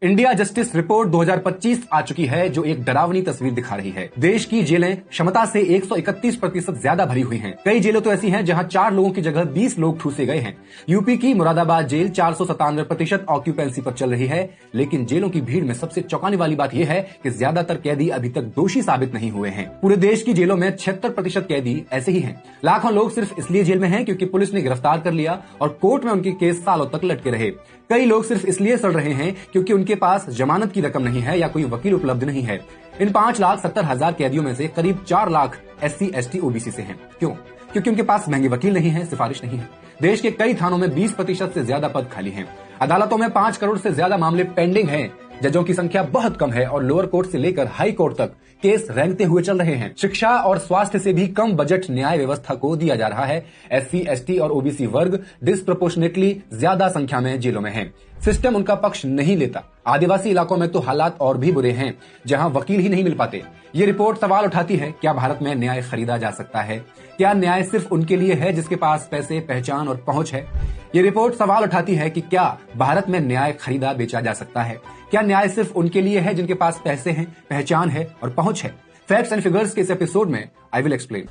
India justice report 2025 आ चुकी है, जो एक डरावनी तस्वीर दिखा रही है। देश की जेलें क्षमता से 131% ज्यादा भरी हुई हैं। कई जेलें तो ऐसी हैं जहां 4 लोगों की जगह 20 लोग ठूसे गए हैं। यूपी की मुरादाबाद जेल 497% ऑक्यूपेंसी पर चल रही है। लेकिन जेलों की भीड़ में सबसे चौंकाने वाली बात यह है कि ज्यादातर कैदी अभी तक दोषी साबित नहीं हुए हैं। पूरे देश की जेलों में 76% कैदी ऐसे ही हैं। लाखों लोग सिर्फ इसलिए जेल में हैं क्योंकि पुलिस ने गिरफ्तार कर लिया और कोर्ट में उनके केस सालों तक लटके रहे। कई लोग सिर्फ इसलिए सड़ रहे हैं क्योंकि उनके पास जमानत की रकम नहीं है या कोई वकील उपलब्ध नहीं है। इन 5,70,000 कैदियों में से करीब 4 लाख SC, ST, OBC से हैं। क्यों? क्योंकि उनके पास महंगे वकील नहीं है, सिफारिश नहीं है। देश के कई थानों में 20% से ज्यादा पद खाली हैं। अदालतों में 5 करोड़ से ज्यादा मामले पेंडिंग हैं। जजों की संख्या बहुत कम है और लोअर कोर्ट से लेकर हाई कोर्ट तक केस रेंगते हुए चल रहे हैं। शिक्षा और स्वास्थ्य से भी कम बजट न्याय व्यवस्था को दिया जा रहा है। SC, ST और OBC वर्ग डिस्प्रोपोर्शनेटली ज्यादा संख्या में जेलों में हैं। सिस्टम उनका पक्ष नहीं लेता। आदिवासी इलाकों में तो हालात और भी बुरे हैं, जहां वकील ही नहीं मिल पाते। ये रिपोर्ट सवाल उठाती है, क्या भारत में न्याय खरीदा जा सकता है? क्या न्याय सिर्फ उनके लिए है जिसके पास पैसे, पहचान और पहुंच है? ये रिपोर्ट सवाल उठाती है कि क्या भारत में न्याय खरीदा बेचा जा सकता है? क्या न्याय सिर्फ उनके लिए है जिनके पास पैसे हैं, पहचान है और पहुंच है? फैक्ट्स एंड फिगर्स के इस एपिसोड में आई विल एक्सप्लेन।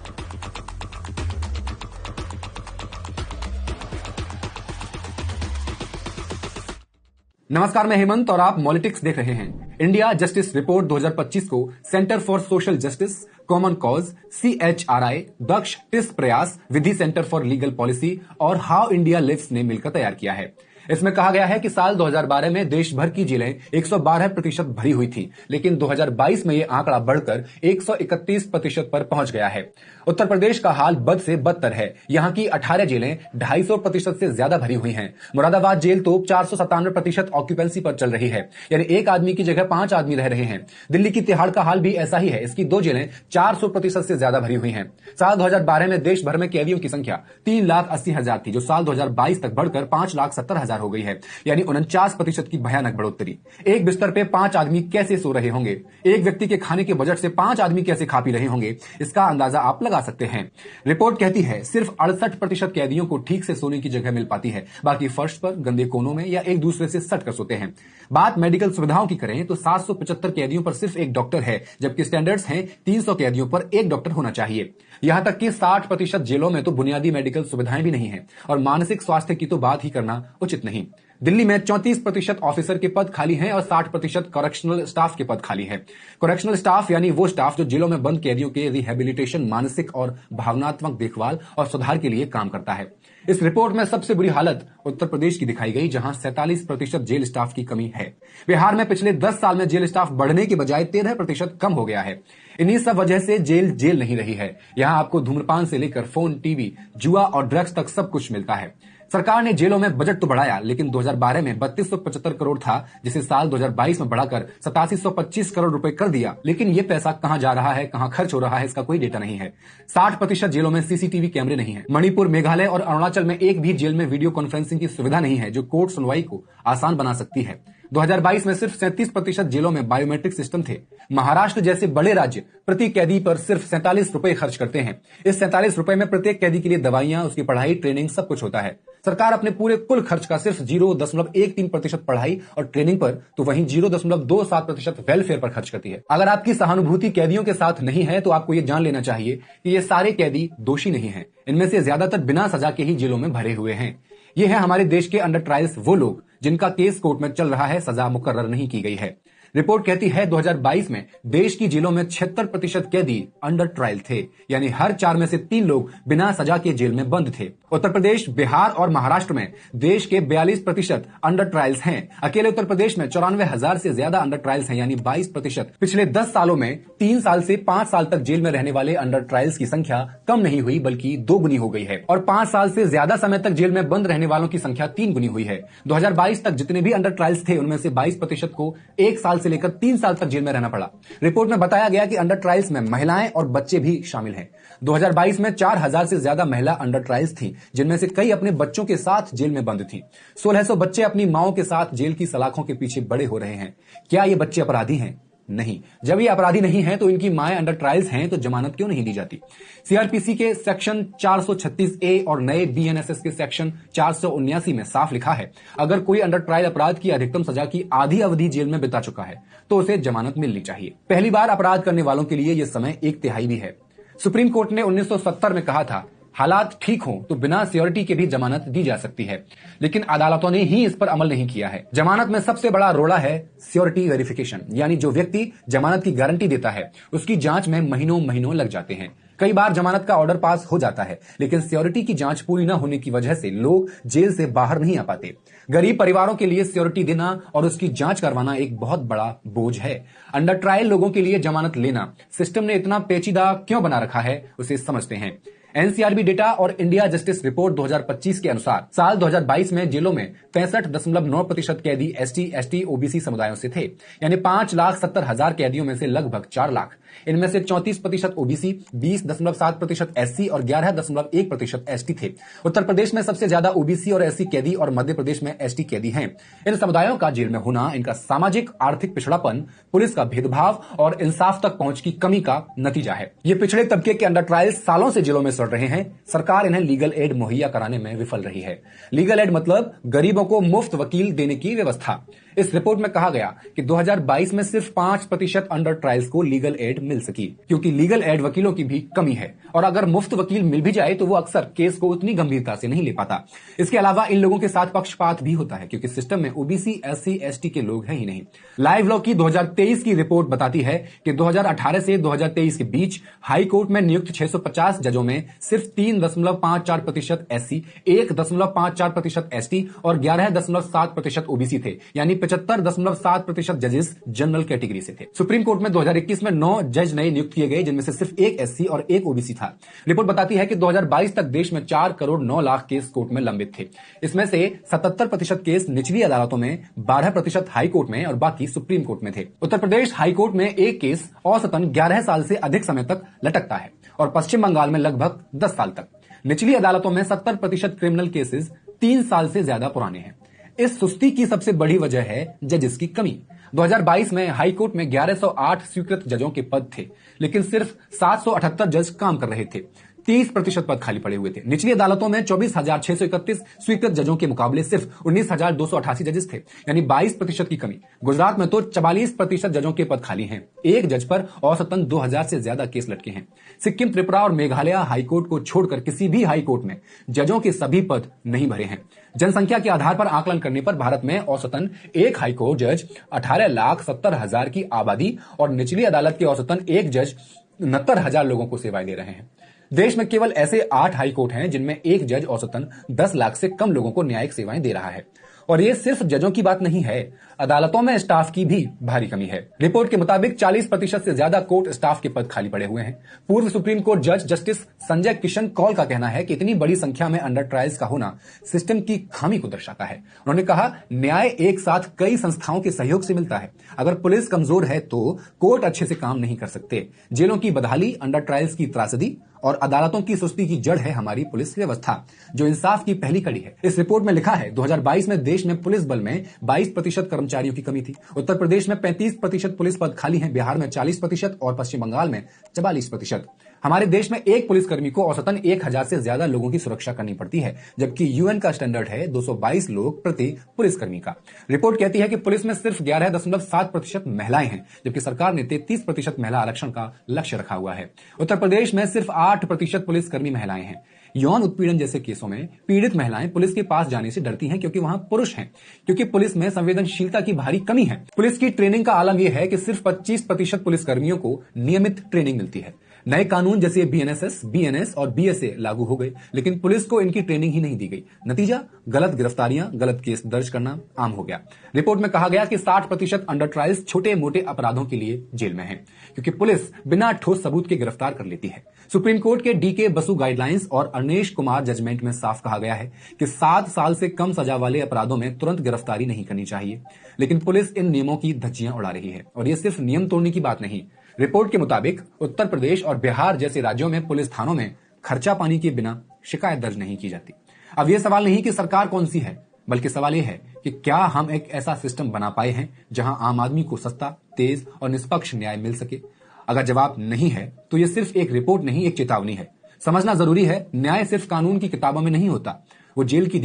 नमस्कार, मैं हेमंत और आप मॉलिटिक्स देख रहे हैं। इंडिया जस्टिस रिपोर्ट 2025 को centre for social justice, common cause, CHRI, Daksh, TISS Prayas, Vidhi centre for legal policy और हाउ इंडिया लिव्स ने मिलकर तैयार किया है। इसमें कहा गया है कि साल 2012 में देश भर की जेलें 112% भरी हुई थी, लेकिन 2022 में यह आंकड़ा बढ़कर 131% पर पहुंच गया है। उत्तर प्रदेश का हाल बद से बदतर है। यहां की 18 जेलें 250% से ज्यादा भरी हुई हैं। मुरादाबाद जेल तो 497% ऑक्यूपेंसी पर चल रही है, यानी एक आदमी की जगह 5 आदमी रह रहे हैं। दिल्ली की तिहाड़ का हाल भी ऐसा ही है। इसकी 2 जेलें 400% से ज्यादा भरी हुई हैं। साल 2012 में देश भर में कैदियों की संख्या 3,80,000 थी, जो साल 2022 तक बढ़कर 5,70,000 हो गई है, यानी 49% की भयानक बढ़ोतरी। एक बिस्तर पे 5 आदमी कैसे सो रहे होंगे? एक व्यक्ति के खाने के बजट से 5 आदमी कैसे खा पी रहे होंगे? इसका अंदाजा आप लगा सकते हैं। रिपोर्ट कहती है सिर्फ 68% कैदियों को ठीक से सोने की जगह मिल पाती है। बाकी फर्श पर, गंदे कोनों में या एक दूसरे से सट कर सोते हैं। बात मेडिकल सुविधाओं की करें तो 775 कैदियों पर सिर्फ एक डॉक्टर है, जबकि स्टैंडर्ड्स हैं 300 कैदियों पर एक डॉक्टर होना चाहिए। यहां तक कि 60% जेलों में तो बुनियादी मेडिकल सुविधाएं भी नहीं है और मानसिक स्वास्थ्य की तो बात ही करना उचित नहीं। दिल्ली में 34% ऑफिसर के पद खाली हैं और 60% करेक्शनल स्टाफ के पद खाली हैं। करेक्शनल स्टाफ यानी वो स्टाफ जो जेलों में बंद कैदियों के रिहेबिलिटेशन, मानसिक और भावनात्मक देखभाल और सुधार के लिए काम करता है। इस रिपोर्ट में सबसे बुरी हालत उत्तर प्रदेश की दिखाई गई, जहां 47% जेल स्टाफ की कमी है। बिहार में पिछले 10 साल में जेल स्टाफ बढ़ने की बजाय 13% कम हो गया है। इन्हीं सब वजह से जेल नहीं रही है। यहां आपको धूम्रपान से लेकर फोन, टीवी, जुआ और ड्रग्स तक सब कुछ मिलता है। सरकार ने जेलों में बजट तो बढ़ाया, लेकिन 2012 में 3275 करोड़ था, जिसे साल 2022 में बढ़ाकर 8725 करोड़ रुपए कर दिया। लेकिन ये पैसा कहां जा रहा है, कहां खर्च हो रहा है, इसका कोई डेटा नहीं है। 60% जेलों में CCTV कैमरे नहीं है। मणिपुर, मेघालय और अरुणाचल में एक भी जेल में वीडियो कॉन्फ्रेंसिंग की सुविधा नहीं है, जो कोर्ट सुनवाई को आसान बना सकती है। 2022 में सिर्फ 37% जेलों में बायोमेट्रिक सिस्टम थे। महाराष्ट्र जैसे बड़े राज्य प्रति कैदी पर सिर्फ 47 रुपए खर्च करते हैं। इस 47 रुपए में प्रत्येक कैदी के लिए दवाइयां, उसकी पढ़ाई, ट्रेनिंग सब कुछ होता है। सरकार अपने पूरे कुल खर्च का सिर्फ 0.13% पढ़ाई और ट्रेनिंग पर, तो वहीं 0.27% वेलफेयर पर खर्च करती है। अगर आपकी सहानुभूति कैदियों के साथ नहीं है तो आपको ये जान लेना चाहिए कि ये सारे कैदी दोषी नहीं है। इनमें से ज्यादातर बिना सजा के ही जेलों में भरे हुए हैं। ये है हमारे देश के अंडर ट्रायल्स वो लोग जिनका केस कोर्ट में चल रहा है, सजा मुकर्रर नहीं की गई है। रिपोर्ट कहती है 2022 में देश की जेलों में 76% कैदी अंडर ट्रायल थे, यानी हर 4 में से 3 लोग बिना सजा के जेल में बंद थे। उत्तर प्रदेश, बिहार और महाराष्ट्र में देश के 42% अंडर ट्रायल्स हैं। अकेले उत्तर प्रदेश में 94,000 से ज्यादा अंडर ट्रायल्स हैं, यानी 22%। पिछले 10 सालों में 3 साल से 5 साल तक जेल में रहने वाले अंडर ट्रायल्स की संख्या कम नहीं हुई, बल्कि 2 गुनी हो गई है। और 5 साल से ज्यादा समय तक जेल में बंद रहने वालों की संख्या 3 गुनी हुई है। 2022 तक जितने भी अंडर ट्रायल्स थे, उनमें से 22% को 1 साल से लेकर 3 साल तक जेल में रहना पड़ा। रिपोर्ट में बताया गया कि अंडर ट्रायल्स में महिलाएं और बच्चे भी शामिल हैं। 2022 में 4,000 से ज्यादा महिला अंडर ट्रायल्स थी, जिनमें से कई अपने बच्चों के साथ जेल में बंद थी। 1600 बच्चे अपनी माओं के साथ जेल की सलाखों के पीछे बड़े हो रहे हैं। क्या ये बच्चे अपराधी हैं? नहीं। जब ये अपराधी नहीं है तो इनकी माएं अंडर ट्रायल्स हैं तो जमानत क्यों नहीं दी जाती? सीआरपीसी के सेक्शन 436A और नए बीएनएसएस के सेक्शन 479 में साफ लिखा है, अगर कोई अंडर ट्रायल अपराध की अधिकतम सजा की आधी अवधि जेल में बिता चुका है तो उसे जमानत मिलनी चाहिए। पहली बार अपराध करने वालों के लिए यह समय 1/3 भी है। सुप्रीम कोर्ट ने 1970 में कहा था, हालात ठीक हों तो बिना सियोरिटी के भी जमानत दी जा सकती है, लेकिन अदालतों ने ही इस पर अमल नहीं किया है। जमानत में सबसे बड़ा रोड़ा है सियोरिटी वेरिफिकेशन, यानी जो व्यक्ति जमानत की गारंटी देता है उसकी जांच में महीनों महीनों लग जाते हैं। कई बार जमानत का ऑर्डर पास हो जाता है, लेकिन सियोरिटी की जांच पूरी न होने की वजह से लोग जेल से बाहर नहीं आ पाते। गरीब परिवारों के लिए सियोरिटी देना और उसकी जांच करवाना एक बहुत बड़ा बोझ है। अंडर ट्रायल लोगों के लिए जमानत लेना सिस्टम ने इतना पेचीदा क्यों बना रखा है, उसे समझते हैं। एनसीआरबी डेटा और इंडिया जस्टिस रिपोर्ट 2025 के अनुसार साल 2022 में जेलों में 65.9% कैदी एसटी, एसटी, ओबीसी समुदायों से थे, यानी 5,70,000 कैदियों में से लगभग 4 लाख। इनमें से 34% ओबीसी, 20.7% एससी और 11.1% एसटी थे। उत्तर प्रदेश में सबसे ज्यादा ओबीसी और एससी कैदी और मध्य प्रदेश में एसटी कैदी हैं। इन समुदायों का जेल में होना इनका सामाजिक आर्थिक पिछड़ापन, पुलिस का भेदभाव और इंसाफ तक पहुंच की कमी का नतीजा है। ये पिछड़े तबके के अंडर ट्रायल सालों से जेलों में सड़ रहे हैं। सरकार इन्हें लीगल एड मुहैया कराने में विफल रही है। लीगल एड मतलब गरीबों को मुफ्त वकील देने की व्यवस्था। इस रिपोर्ट में कहा गया कि 2022 में सिर्फ 5% अंडर ट्रायल्स को लीगल एड मिल सकी, क्योंकि लीगल एड वकीलों की भी कमी है और अगर मुफ्त वकील मिल भी जाए तो वो अक्सर केस को उतनी गंभीरता से नहीं ले पाता। इसके अलावा इन लोगों के साथ पक्षपात भी होता है, क्योंकि सिस्टम में ओबीसी, एससी, एसटी के लोग हैं ही नहीं। लाइव लॉ की 2023 की रिपोर्ट बताती है कि 2018 से 2023 के बीच हाई कोर्ट में नियुक्त 650 जजों में सिर्फ 3.54% एससी, 1.54% एसटी और 11.7% ओबीसी थे, यानी 75.7% जजेस जनरल कैटेगरी से थे। सुप्रीम कोर्ट में 2021 में 9 जज नए नियुक्त किए गए, जिनमें से सिर्फ 1 एससी और 1 ओबीसी था। रिपोर्ट बताती है कि 2022 तक देश में 4 करोड़ 9 लाख केस कोर्ट में लंबित थे। इसमें से 77% केस निचली अदालतों में, 12% हाई कोर्ट में और बाकी सुप्रीम कोर्ट में थे। उत्तर प्रदेश हाई कोर्ट में एक केस औसतन 11 साल से अधिक समय तक लटकता है और पश्चिम बंगाल में लगभग 10 साल तक। निचली अदालतों में 70% क्रिमिनल केसेस 3 साल से ज्यादा पुराने हैं। इस सुस्ती की सबसे बड़ी वजह है जजेस की कमी। 2022 में हाई कोर्ट में 1108 स्वीकृत जजों के पद थे, लेकिन सिर्फ 778 जज काम कर रहे थे। 30% पद खाली पड़े हुए थे। निचली अदालतों में 24,631 स्वीकृत जजों के मुकाबले सिर्फ 19,288 जजेस थे, यानी 22% की कमी। गुजरात में तो 44% जजों के पद खाली हैं। एक जज पर औसतन 2,000 से ज्यादा केस लटके हैं। सिक्किम, त्रिपुरा और मेघालय हाईकोर्ट को छोड़कर किसी भी हाईकोर्ट में जजों के सभी पद नहीं भरे हैं। जनसंख्या के आधार पर आकलन करने पर भारत में औसतन एक हाईकोर्ट जज 18,70,000 की आबादी और निचली अदालत के औसतन एक जज 69,000 लोगों को सेवाएं दे रहे हैं। देश में केवल ऐसे 8 हाई कोर्ट हैं जिनमें एक जज औसतन 10 लाख से कम लोगों को न्यायिक सेवाएं दे रहा है। और ये सिर्फ जजों की बात नहीं है, अदालतों में स्टाफ की भी भारी कमी है। रिपोर्ट के मुताबिक 40% से ज्यादा कोर्ट स्टाफ के पद खाली पड़े हुए हैं। पूर्व सुप्रीम कोर्ट जज जस्टिस संजय किशन कौल का कहना है कि इतनी बड़ी संख्या में अंडर ट्रायल्स का होना सिस्टम की खामी को दर्शाता है। उन्होंने कहा, न्याय एक साथ कई संस्थाओं के सहयोग से मिलता है। अगर पुलिस कमजोर है तो कोर्ट अच्छे से काम नहीं कर सकते। जेलों की बदहाली, अंडर ट्रायल्स की त्रासदी और अदालतों की सुस्ती की जड़ है हमारी पुलिस व्यवस्था, जो इंसाफ की पहली कड़ी है। इस रिपोर्ट में लिखा है, 2022 में देश में पुलिस बल में 22% कर्मचारियों की कमी थी। उत्तर प्रदेश में 35% पुलिस पद खाली हैं, बिहार में 40% और पश्चिम बंगाल में 44%। हमारे देश में एक पुलिसकर्मी को औसतन 1,000 से ज्यादा लोगों की सुरक्षा करनी पड़ती है, जबकि यूएन का स्टैंडर्ड है 222 लोग प्रति पुलिसकर्मी का। रिपोर्ट कहती है कि पुलिस में सिर्फ 11.7% महिलाएं हैं, जबकि सरकार ने 33% महिला आरक्षण का लक्ष्य रखा हुआ है। उत्तर प्रदेश में सिर्फ 8% पुलिसकर्मी महिलाएं हैं। यौन उत्पीड़न जैसे केसों में पीड़ित महिलाएं पुलिस के पास जाने से डरती हैं, क्योंकि वहां पुरुष हैं, क्योंकि पुलिस में संवेदनशीलता की भारी कमी है। पुलिस की ट्रेनिंग का आलम यह है कि सिर्फ 25% पुलिसकर्मियों को नियमित ट्रेनिंग मिलती है। नए कानून जैसे बीएनएसएस, बीएनएस और बीएसए लागू हो गए, लेकिन पुलिस को इनकी ट्रेनिंग ही नहीं दी गई। नतीजा, गलत गिरफ्तारियां, गलत केस दर्ज करना आम हो गया। रिपोर्ट में कहा गया कि 60% अंडर ट्रायल्स छोटे मोटे अपराधों के लिए जेल में हैं, क्योंकि पुलिस बिना ठोस सबूत के गिरफ्तार कर लेती है। सुप्रीम कोर्ट के डीके बसु गाइडलाइंस और अनिश कुमार जजमेंट में साफ कहा गया है कि 7 साल से कम सजा वाले अपराधों में तुरंत गिरफ्तारी नहीं करनी चाहिए, लेकिन पुलिस इन नियमों की धज्जियां उड़ा रही है। और ये सिर्फ नियम तोड़ने की बात नहीं। रिपोर्ट के मुताबिक उत्तर प्रदेश और बिहार जैसे राज्यों में पुलिस थानों में खर्चा पानी के बिना शिकायत दर्ज नहीं की जाती। अब यह सवाल नहीं कि सरकार कौन सी है, बल्कि सवाल यह है कि क्या हम एक ऐसा सिस्टम बना पाए हैं जहां आम आदमी को सस्ता, तेज और निष्पक्ष न्याय मिल सके। अगर जवाब नहीं है तो यह सिर्फ एक रिपोर्ट नहीं, एक चेतावनी है। समझना जरूरी है, न्याय सिर्फ कानून की किताबों में नहीं होता, वो जेल की